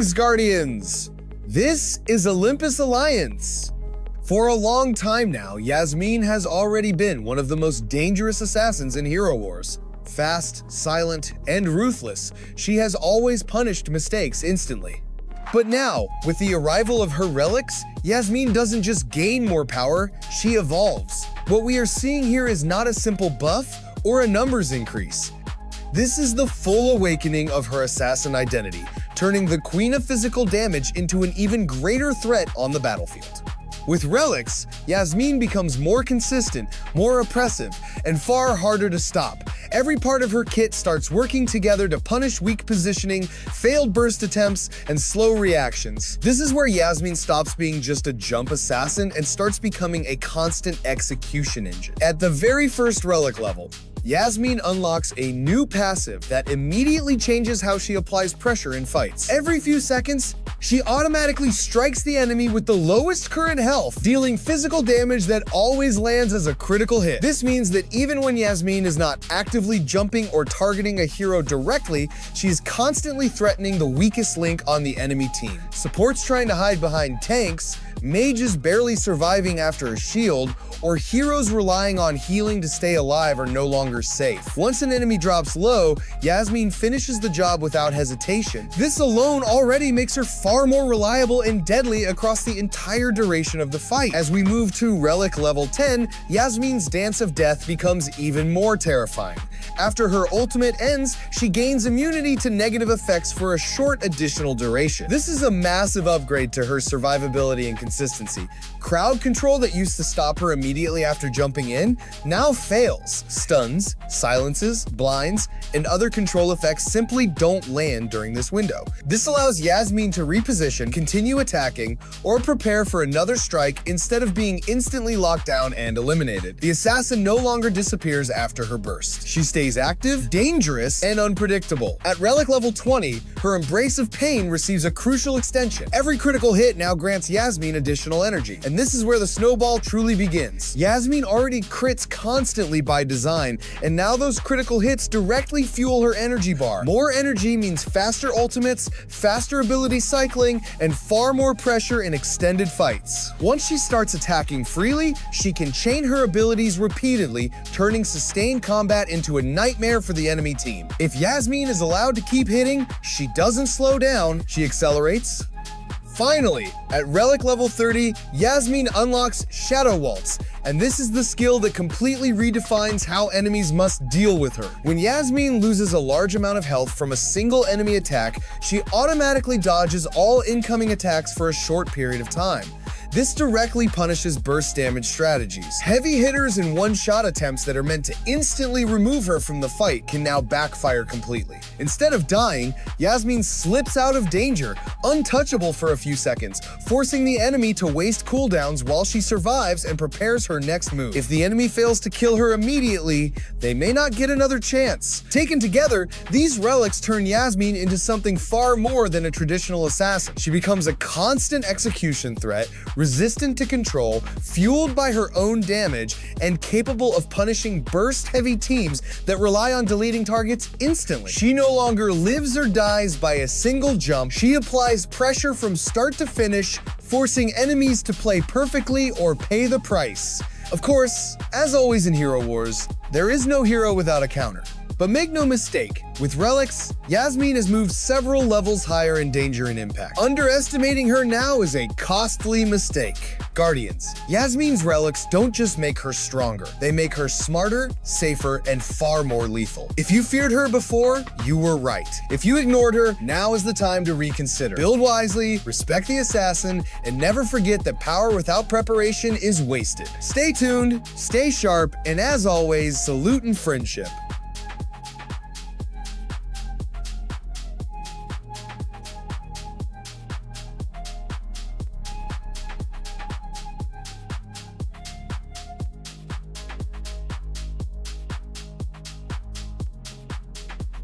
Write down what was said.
Greetings, Guardians! This is Olympus Alliance. For a long time now, Yasmine has already been one of the most dangerous assassins in Hero Wars. Fast, silent, and ruthless, she has always punished mistakes instantly. But now, with the arrival of her relics, Yasmine doesn't just gain more power, she evolves. What we are seeing here is not a simple buff or a numbers increase. This is the full awakening of her assassin identity, turning the Queen of Physical Damage into an even greater threat on the battlefield. With relics, Yasmine becomes more consistent, more oppressive, and far harder to stop. Every part of her kit starts working together to punish weak positioning, failed burst attempts, and slow reactions. This is where Yasmine stops being just a jump assassin and starts becoming a constant execution engine. At the very first relic level, Yasmine unlocks a new passive that immediately changes how she applies pressure in fights. Every few seconds, she automatically strikes the enemy with the lowest current health, dealing physical damage that always lands as a critical hit. This means that even when Yasmine is not actively jumping or targeting a hero directly, she is constantly threatening the weakest link on the enemy team. Supports trying to hide behind tanks, mages barely surviving after a shield, or heroes relying on healing to stay alive are no longer safe. Once an enemy drops low, Yasmine finishes the job without hesitation. This alone already makes her far more reliable and deadly across the entire duration of the fight. As we move to Relic level 10, Yasmine's Dance of Death becomes even more terrifying. After her ultimate ends, she gains immunity to negative effects for a short additional duration. This is a massive upgrade to her survivability and consistency. Crowd control that used to stop her immediately after jumping in now fails. Stuns, silences, blinds, and other control effects simply don't land during this window. This allows Yasmine to reposition, continue attacking, or prepare for another strike instead of being instantly locked down and eliminated. The assassin no longer disappears after her burst. She stays active, dangerous, and unpredictable. At Relic level 20, her Embrace of Pain receives a crucial extension. Every critical hit now grants Yasmine additional energy, and this is where the snowball truly begins. Yasmine already crits constantly by design, and now those critical hits directly fuel her energy bar. More energy means faster ultimates, faster ability cycling, and far more pressure in extended fights. Once she starts attacking freely, she can chain her abilities repeatedly, turning sustained combat into a nightmare for the enemy team. If Yasmine is allowed to keep hitting, she doesn't slow down, she accelerates. Finally, at Relic level 30, Yasmine unlocks Shadow Waltz, and this is the skill that completely redefines how enemies must deal with her. When Yasmine loses a large amount of health from a single enemy attack, she automatically dodges all incoming attacks for a short period of time. This directly punishes burst damage strategies. Heavy hitters and one-shot attempts that are meant to instantly remove her from the fight can now backfire completely. Instead of dying, Yasmine slips out of danger, untouchable for a few seconds, forcing the enemy to waste cooldowns while she survives and prepares her next move. If the enemy fails to kill her immediately, they may not get another chance. Taken together, these relics turn Yasmine into something far more than a traditional assassin. She becomes a constant execution threat, resistant to control, fueled by her own damage, and capable of punishing burst-heavy teams that rely on deleting targets instantly. She no longer lives or dies by a single jump. She applies pressure from start to finish, forcing enemies to play perfectly or pay the price. Of course, as always in Hero Wars, there is no hero without a counter. But make no mistake, with relics, Yasmine has moved several levels higher in danger and impact. Underestimating her now is a costly mistake. Guardians, Yasmine's relics don't just make her stronger, they make her smarter, safer, and far more lethal. If you feared her before, you were right. If you ignored her, now is the time to reconsider. Build wisely, respect the assassin, and never forget that power without preparation is wasted. Stay tuned, stay sharp, and as always, salute and friendship.